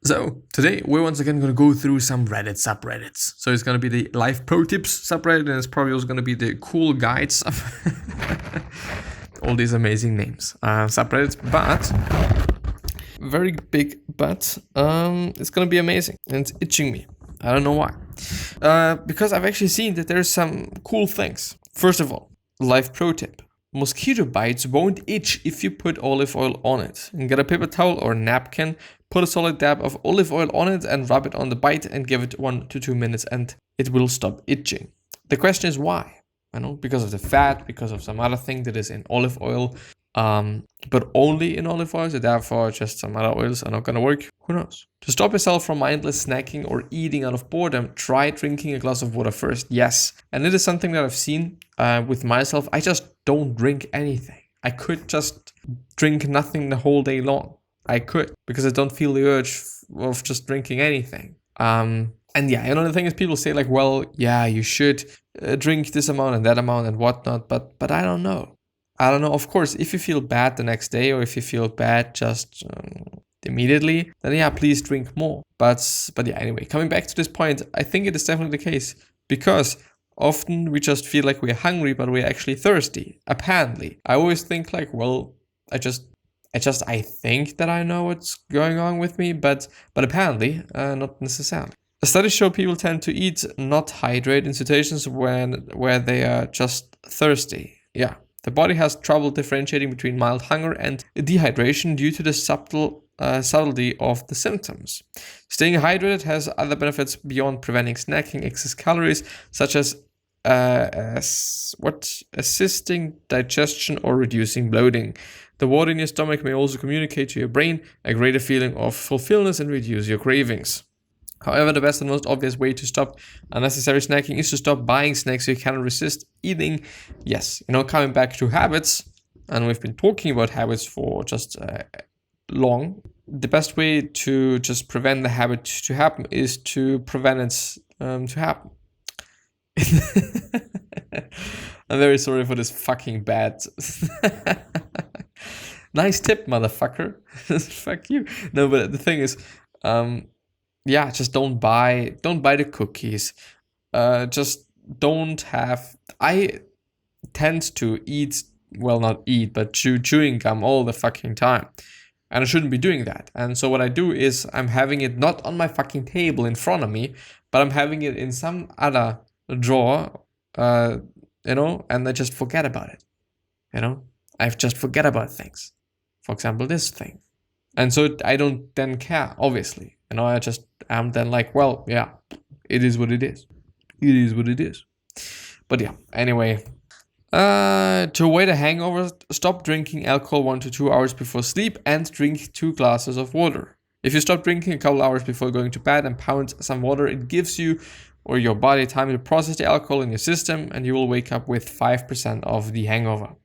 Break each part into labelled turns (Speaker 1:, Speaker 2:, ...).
Speaker 1: So today we're once again going to go through some Reddit subreddits. So it's going to be the life pro tips subreddit, and it's probably also going to be the cool guides all these amazing names subreddits. But very big but it's going to be amazing, and it's itching me. I don't know why, because I've actually seen that there's some cool things. First of all, life pro tip: mosquito bites won't itch if you put olive oil on it. And get a paper towel or napkin, put a solid dab of olive oil on it and rub it on the bite and give it 1 to 2 minutes and it will stop itching. The question is why? I know, because of the fat, because of some other thing that is in olive oil, but only in olive oil, so therefore just some other oils are not gonna work. Who knows? To stop yourself from mindless snacking or eating out of boredom, try drinking a glass of water first. Yes, and it is something that I've seen with myself. I just don't drink anything. I could just drink nothing the whole day long. I could, because I don't feel the urge of just drinking anything. And yeah, you know, the thing is, people say like, well, yeah, you should drink this amount and that amount and whatnot, but I don't know. Of course, if you feel bad the next day, or if you feel bad just immediately, then yeah, please drink more. But yeah, anyway, coming back to this point, I think it is definitely the case, because often we just feel like we're hungry, but we're actually thirsty. Apparently, I always think like, well, I think that I know what's going on with me, but apparently not necessarily. Studies show people tend to eat, not hydrate, in situations where they are just thirsty. Yeah, the body has trouble differentiating between mild hunger and dehydration due to the subtlety of the symptoms. Staying hydrated has other benefits beyond preventing snacking excess calories, such as assisting digestion or reducing bloating. The water in your stomach may also communicate to your brain a greater feeling of fulfillment and reduce your cravings. However, the best and most obvious way to stop unnecessary snacking is to stop buying snacks you cannot resist eating. Yes, you know, coming back to habits, and we've been talking about habits for just long. The best way to just prevent the habit to happen is to prevent it to happen. I'm very sorry for this fucking bad. Nice tip, motherfucker. Fuck you. No, but the thing is, yeah, just don't buy the cookies. Just don't have. I tend to eat, well, not eat, but chewing gum all the fucking time, and I shouldn't be doing that. And so what I do is I'm having it not on my fucking table in front of me, but I'm having it in some other drawer, you know, and I just forget about it. You know, I just forget about things. For example, this thing. And so I don't then care, obviously. You know, I just am then like, well, yeah, it is what it is. It is what it is. But yeah, anyway. To avoid a hangover, stop drinking alcohol 1 to 2 hours before sleep and drink 2 glasses of water. If you stop drinking a couple hours before going to bed and pound some water, it gives you or your body time to process the alcohol in your system, and you will wake up with 5% of the hangover,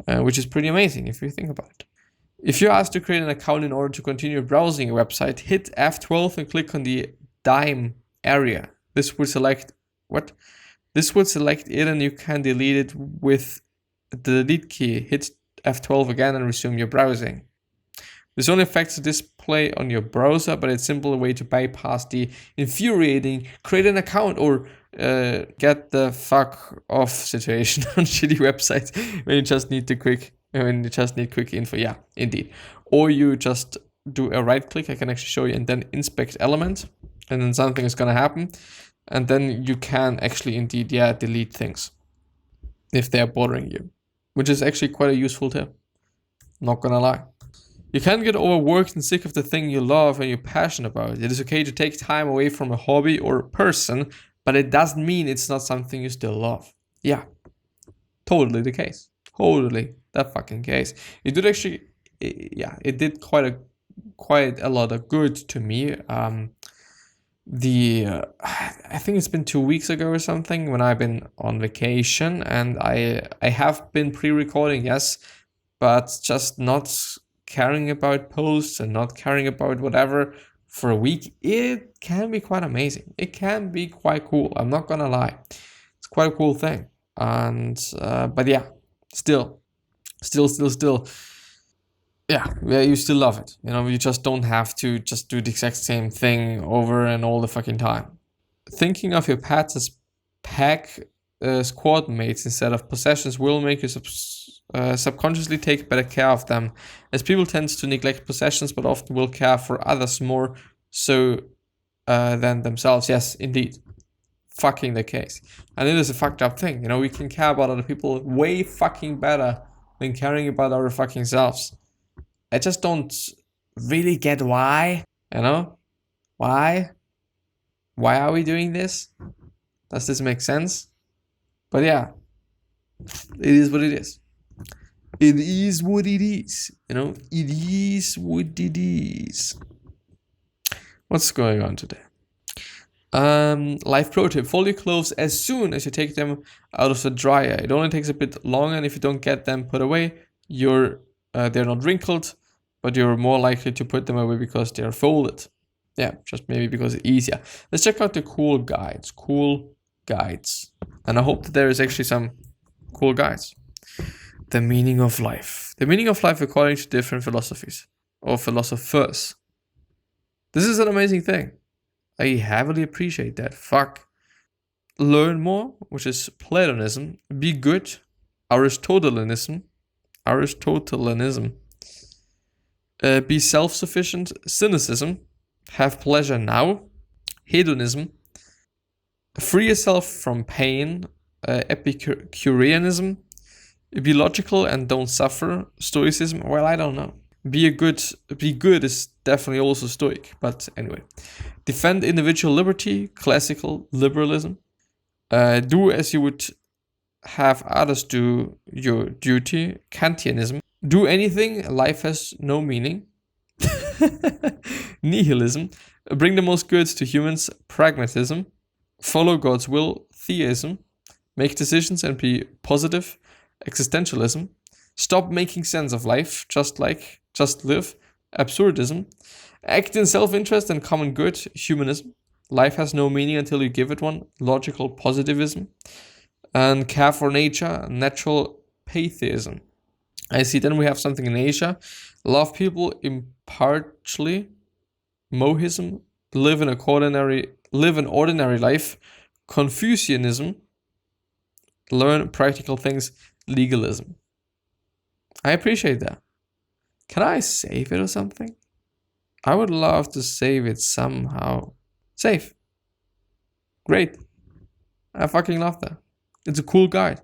Speaker 1: which is pretty amazing if you think about it. If you're asked to create an account in order to continue browsing a website, hit F12 and click on the dime area. This would select it, and you can delete it with the delete key. Hit F12 again and resume your browsing. This only affects the display on your browser, but it's a simple way to bypass the infuriating create an account or get the fuck off situation on shitty websites when you just need quick info. Yeah, indeed. Or you just do a right click, I can actually show you, and then inspect element, and then something is gonna happen. And then you can actually indeed, delete things if they're bothering you, which is actually quite a useful tip. Not gonna lie. You can get overworked and sick of the thing you love and you're passionate about. It is okay to take time away from a hobby or a person, but it doesn't mean it's not something you still love. Yeah, totally the case. Totally the fucking case. It did actually, it did quite a lot of good to me. I think it's been 2 weeks ago or something when I've been on vacation, and I have been pre-recording, yes, but just not caring about posts and not caring about whatever for a week. It can be quite amazing. It can be quite cool. I'm not gonna lie. It's quite a cool thing. And but yeah, still yeah, you still love it. You know, you just don't have to just do the exact same thing over and all the fucking time. Thinking of your pets as pack squad mates instead of possessions will make you subconsciously take better care of them, as people tend to neglect possessions but often will care for others more so than themselves. Yes, indeed. Fucking the case. And it is a fucked up thing. You know, we can care about other people way fucking better than caring about our fucking selves. I just don't really get why. You know? Why? Why are we doing this? Does this make sense? But yeah, it is what it is. It is what it is. You know, it is what it is. What's going on today? Life pro tip: fold your clothes as soon as you take them out of the dryer. It only takes a bit longer, and if you don't get them put away, they're not wrinkled, but you're more likely to put them away because they're folded. Yeah, just maybe because it's easier. Let's check out the cool guides. Cool guides. And I hope that there is actually some cool guides. The meaning of life. The meaning of life according to different philosophies or philosophers. This is an amazing thing. I heavily appreciate that. Fuck. Learn more, which is Platonism. Be good, Aristotelianism. Be self-sufficient, cynicism. Have pleasure now, hedonism. Free yourself from pain, Epicureanism. Be logical and don't suffer, stoicism. Well, I don't know. Be good is definitely also stoic, but anyway. Defend individual liberty, classical liberalism. Do as you would have others do your duty, Kantianism. Do anything, life has no meaning. Nihilism. Bring the most good to humans, pragmatism. Follow God's will, theism. Make decisions and be positive, existentialism. Stop making sense of life, just live, absurdism. Act in self-interest and common good, humanism. Life has no meaning until you give it one, logical positivism. And care for nature, natural pantheism. I see then we have something in Asia. Love people impartially, Mohism. Live an ordinary life, Confucianism. Learn practical things, legalism. I appreciate that. Can I save it or something? I would love to save it somehow. Save. Great. I fucking love that. It's a cool guide.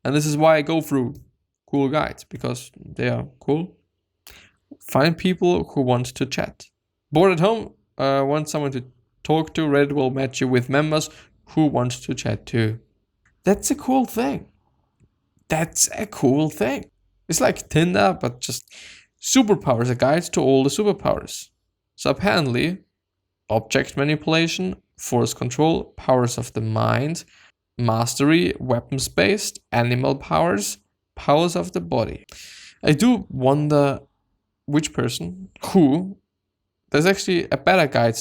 Speaker 1: And this is why I go through cool guides, because they are cool. Find people who want to chat. Bored at home? Want someone to talk to? Reddit will match you with members who want to chat too. That's a cool thing. It's like Tinder, but just superpowers, a guide to all the superpowers. So apparently, object manipulation, force control, powers of the mind, mastery, weapons-based, animal powers, powers of the body. I do wonder which person, who, there's actually a better guide,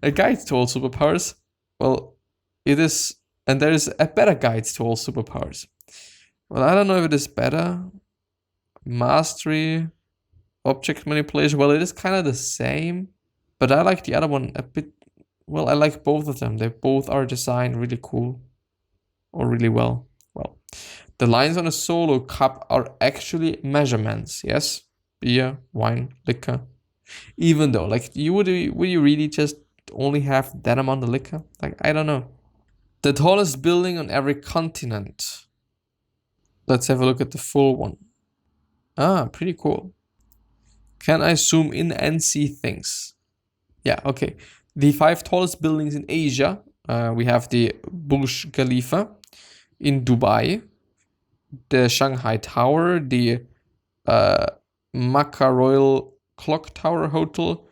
Speaker 1: a guide to all superpowers. Well, it is, and there is a better guide to all superpowers. Well, I don't know if it is better. Mastery, object manipulation. Well, it is kind of the same, but I like the other one a bit. Well, I like both of them. They both are designed really cool or really well. Well, the lines on a solo cup are actually measurements. Yes, beer, wine, liquor. Even though, like, would you really just only have that amount of liquor? Like, I don't know. The tallest building on every continent. Let's have a look at the full one. Ah, pretty cool. Can I zoom in and see things? Yeah, okay. The 5 tallest buildings in Asia. We have the Burj Khalifa in Dubai, the Shanghai Tower, the Makkah Royal Clock Tower Hotel,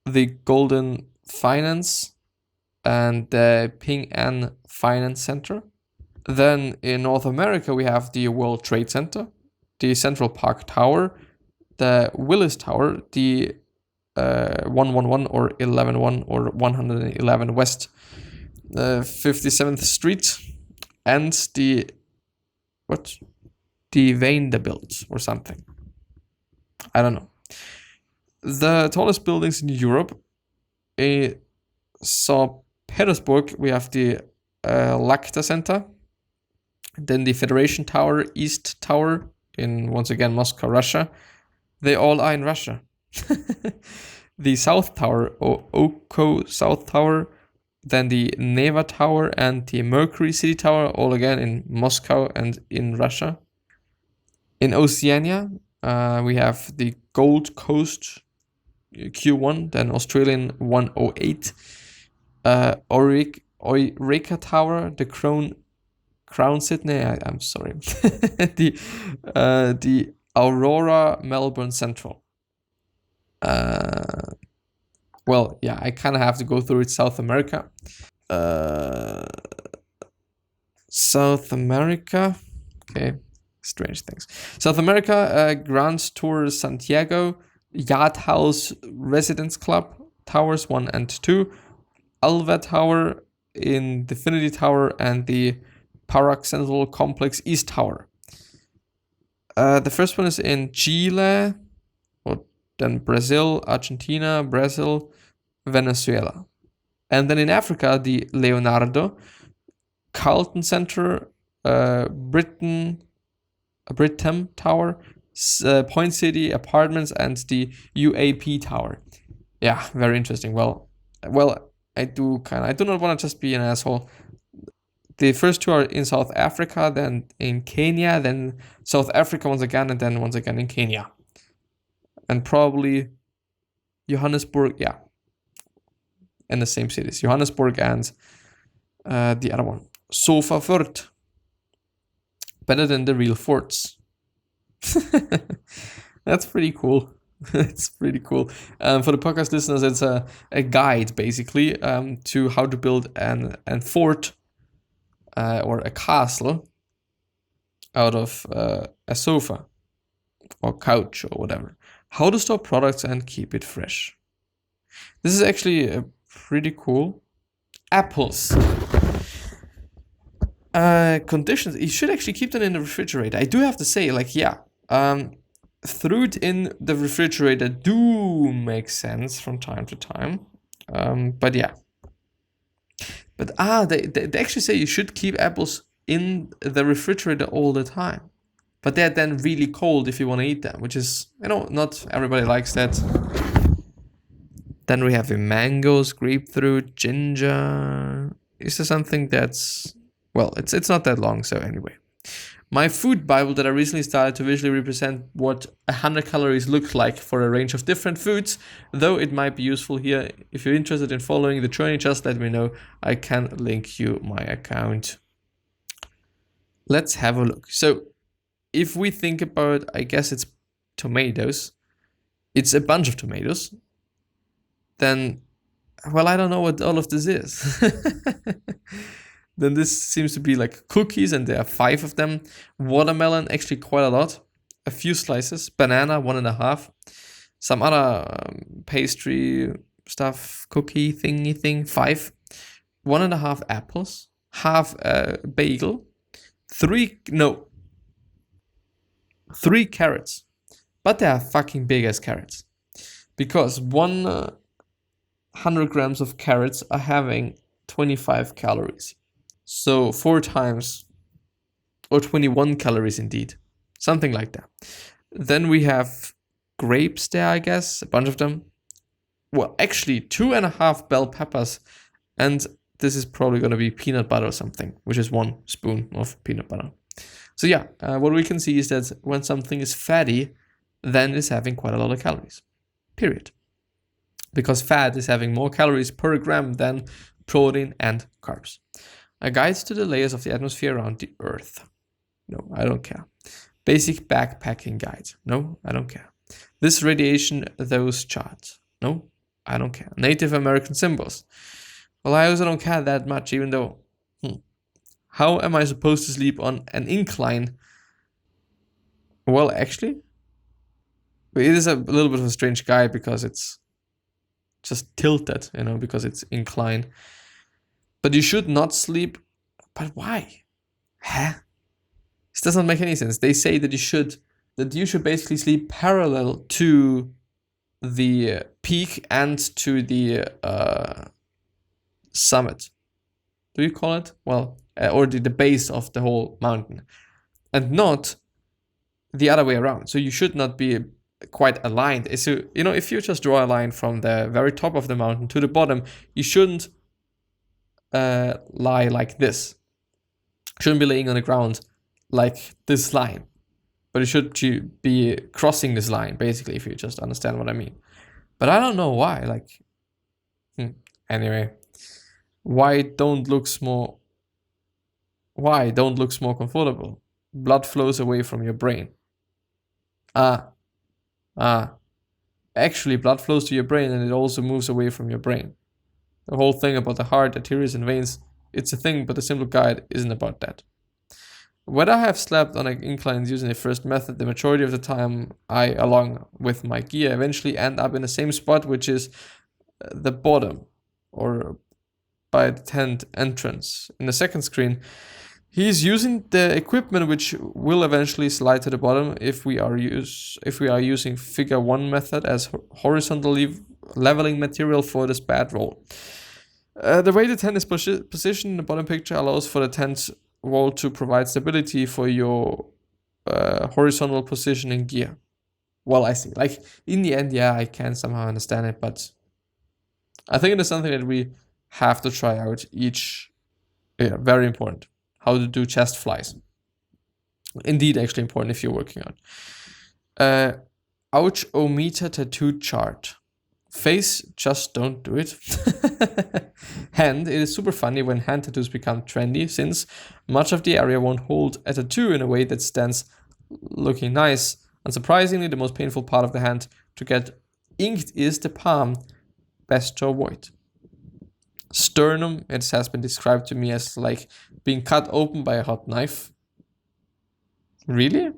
Speaker 1: the Golden Finance, and the Ping An Finance Center. Then in North America, we have the World Trade Center, the Central Park Tower, the Willis Tower, the 111 or 111 or 111 West 57th Street, and the Vanderbilt or something. I don't know. The tallest buildings in Europe, in St. Petersburg, we have the Lacta Center, then the Federation Tower, East Tower in, once again, Moscow, Russia. They all are in Russia. The South Tower, or Oko South Tower, then the Neva Tower and the Mercury City Tower, all again in Moscow and in Russia. In Oceania, we have the Gold Coast Q1, then Australian 108, Eureka Tower, the Crown Sydney, I'm sorry, the Aurora Melbourne Central. Well, yeah, I kind of have to go through it. South America. South America. Okay, strange things. South America, Grand Tour Santiago, Yacht House Residence Club, Towers 1 and 2, Alva Tower, Infinity Tower, and the Park Central Complex East Tower. The first one is in Chile, then Brazil, Argentina, Brazil, Venezuela. And then in Africa, the Leonardo, Carlton Center, Britain Tower, Point City Apartments, and the UAP Tower. Yeah, very interesting. Well, I do not want to just be an asshole. The first two are in South Africa, then in Kenya, then South Africa once again, and then once again in Kenya. And probably Johannesburg, yeah. In the same cities, Johannesburg and the other one, Sofa Fort. Better than the real forts. That's pretty cool. It's pretty cool. For the podcast listeners, it's a guide basically to how to build an fort or a castle out of a sofa or couch or whatever. How to store products and keep it fresh. This is actually pretty cool. Apples. Conditions. You should actually keep them in the refrigerator. I do have to say, fruit in the refrigerator do make sense from time to time. But yeah. But they actually say you should keep apples in the refrigerator all the time. But they're then really cold if you want to eat them, which is, not everybody likes that. Then we have mangoes, grapefruit, ginger. Is there something that's, well, it's not that long, so anyway. My food Bible that I recently started to visually represent what 100 calories look like for a range of different foods, though it might be useful here. If you're interested in following the journey, just let me know. I can link you my account. Let's have a look. So if we think about, I guess it's tomatoes, it's a bunch of tomatoes, then, well, I don't know what all of this is. Then this seems to be like cookies, and there are 5 of them. Watermelon, actually quite a lot. A few slices. Banana, 1.5. Some other pastry stuff, cookie thingy thing, 5. 1.5 apples. Half a bagel. 3 carrots. But they are fucking big as carrots. Because 100 grams of carrots are having 25 calories. So 4 times, or 21 calories indeed. Something like that. Then we have grapes there, I guess, a bunch of them. Well, actually 2.5 bell peppers. And this is probably going to be peanut butter or something, which is 1 spoon of peanut butter. So yeah, what we can see is that when something is fatty, then it's having quite a lot of calories. Period. Because fat is having more calories per gram than protein and carbs. A guide to the layers of the atmosphere around the Earth. No, I don't care. Basic backpacking guide. No, I don't care. This radiation, those charts. No, I don't care. Native American symbols. Well, I also don't care that much, even though... How am I supposed to sleep on an incline? Well, actually, it is a little bit of a strange guide because it's just tilted, because it's inclined. But you should not sleep. But why? This doesn't make any sense. They say that you should that you should basically sleep parallel to the peak and to the summit. Do you call it? Well, or the base of the whole mountain, and not the other way around. So you should not be quite aligned. So, you know, if you just draw a line from the very top of the mountain to the bottom, you shouldn't lie like this. Shouldn't be laying on the ground like this line, but you should be crossing this line, basically, if you just understand what I mean. But I don't know why, like, anyway, why don't looks more comfortable? Blood flows away from your brain. Actually, blood flows to your brain and it also moves away from your brain. The whole thing about the heart, arteries, and veins, it's a thing, but the simple guide isn't about that. Whether I have slept on an incline using the first method, the majority of the time I, along with my gear, eventually end up in the same spot, which is the bottom, or by the tent entrance. In the second screen, he's using the equipment which will eventually slide to the bottom if we are using figure 1 method as horizontally leveling material for this bad roll. The way the tent is positioned in the bottom picture allows for the tent wall to provide stability for your horizontal positioning gear. Well, I see. Like, in the end, yeah, I can somehow understand it, but I think it is something that we have to try out each. Yeah, very important. How to do chest flies. Indeed, actually important if you're working out. Ouch-o-meter tattoo chart. Face, just don't do it. Hand, it is super funny when hand tattoos become trendy, since much of the area won't hold a tattoo in a way that stands looking nice. Unsurprisingly, the most painful part of the hand to get inked is the palm. Best to avoid. Sternum, it has been described to me as like being cut open by a hot knife. Really?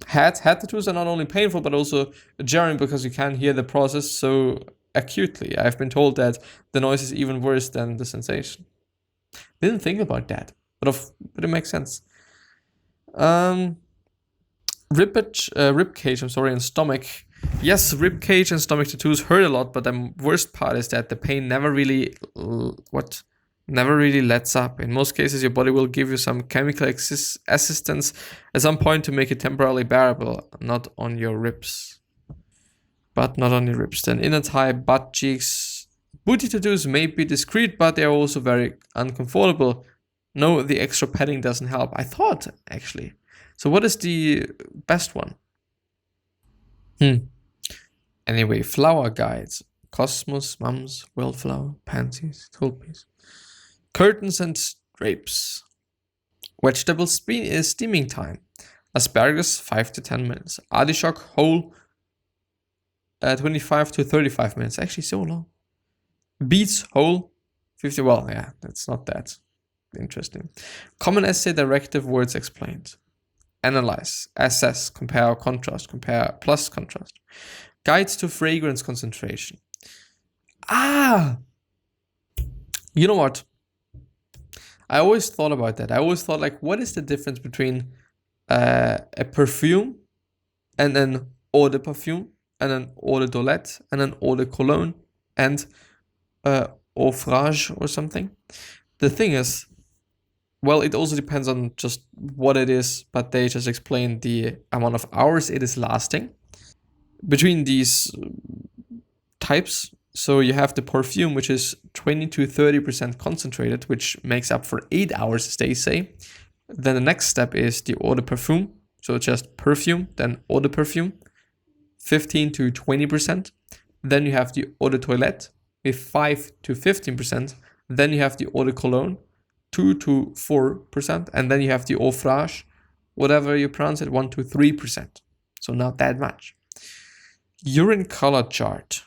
Speaker 1: Head tattoos are not only painful but also jarring because you can't hear the process so acutely. I've been told that the noise is even worse than the sensation. Didn't think about that, but it makes sense. Rib cage, and stomach. Yes, rib cage and stomach tattoos hurt a lot, but the worst part is that the pain never really lets up. In most cases, your body will give you some chemical assistance at some point to make it temporarily bearable, not on your ribs. Then inner thigh, butt cheeks. Booty tattoos may be discreet, but they are also very uncomfortable. No, the extra padding doesn't help. I thought, actually. So what is the best one? Anyway, flower guides. Cosmos, mums, wildflower, pansies, tulpies. Curtains and drapes. Vegetable steaming time. Asparagus, 5 to 10 minutes. Artichoke, whole, 25 to 35 minutes. Actually, so long. Beets, whole, 50. Well, yeah, that's not that interesting. Common essay directive words explained. Analyze, assess, compare, contrast, compare, plus contrast. Guides to fragrance concentration. You know what? I always thought about that. I always thought, like, what is the difference between a perfume and an eau de parfum and an eau de toilette and an eau de cologne and eau frage or something? The thing is, well, it also depends on just what it is, but they just explain the amount of hours it is lasting between these types. So you have the perfume, which is 20 to 30% concentrated, which makes up for 8 hours, as they say. Then the next step is the eau de parfum, so just perfume, then eau de parfum, 15 to 20%. Then you have the eau de toilette with 5 to 15%. Then you have the eau de cologne, 2 to 4%. And then you have the eau frage, whatever you pronounce it, 1 to 3%. So not that much. Urine color chart.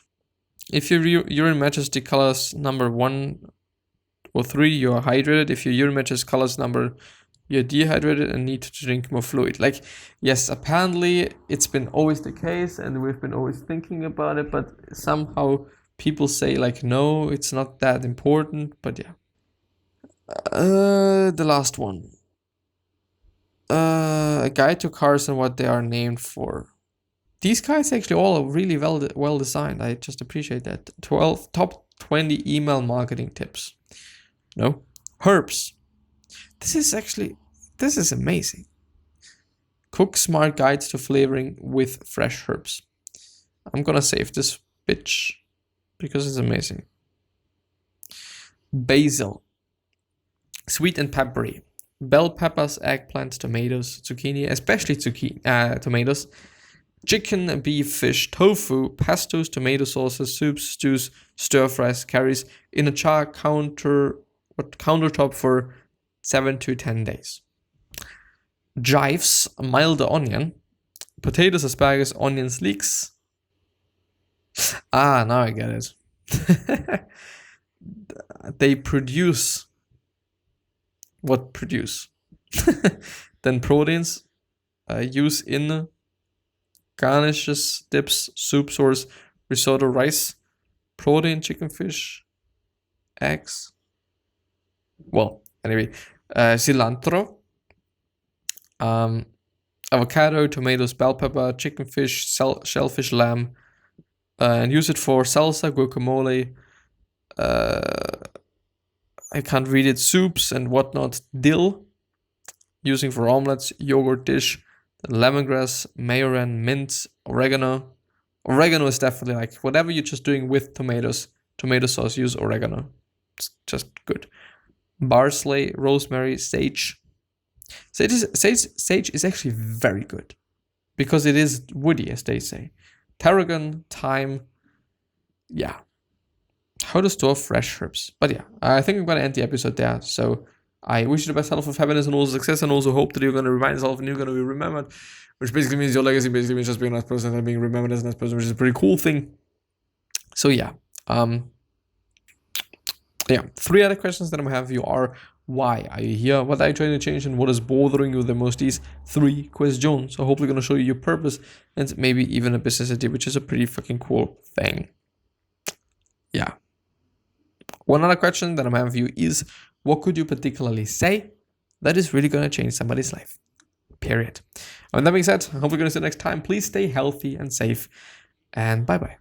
Speaker 1: If your urine matches the colors number 1 or 3, you are hydrated. If your urine matches colors number, you're dehydrated and need to drink more fluid. Like, yes, apparently it's been always the case and we've been always thinking about it, but somehow people say, like, no, it's not that important. But yeah. The last one. A guide to cars and what they are named for. These guys actually all are really well designed. I just appreciate that. 12 top 20 email marketing tips. No. Herbs. This is amazing. Cook smart guides to flavoring with fresh herbs. I'm gonna save this bitch because it's amazing. Basil. Sweet and peppery. Bell peppers, eggplant, tomatoes, zucchini, especially tomatoes. Chicken, beef, fish, tofu, pestos, tomato sauces, soups, stews, stir fries, curries in a char countertop for 7 to 10 days. Chives, milder onion, potatoes, asparagus, onions, leeks. Ah, now I get it. They produce what produce. Then proteins use in garnishes, dips, soup source, risotto, rice, protein, chicken, fish, eggs. Well, anyway, cilantro, avocado, tomatoes, bell pepper, chicken, fish, shellfish, lamb, and use it for salsa, guacamole. I can't read it. Soups and whatnot. Dill, using for omelets, yogurt dish, lemongrass, majoran, mint, oregano. Oregano is definitely like whatever you're just doing with tomatoes, tomato sauce, use oregano. It's just good. Parsley, rosemary, sage. Sage is actually very good because it is woody, as they say. Tarragon, thyme. Yeah. How to store fresh herbs. But yeah, I think I'm going to end the episode there. So I wish you the best health of happiness and also success, and also hope that you're going to remind yourself and you're going to be remembered, which basically means your legacy basically means just being a nice person and being remembered as a nice person, which is a pretty cool thing. So yeah. 3 other questions that I have you are: why are you here? What are you trying to change? And what is bothering you the most? These 3 questions. So hopefully going to show you your purpose and maybe even a business idea, which is a pretty fucking cool thing. Yeah. One other question that I'm having for you is, what could you particularly say that is really going to change somebody's life? Period. And that being said, I hope we're going to see you next time. Please stay healthy and safe, and bye-bye.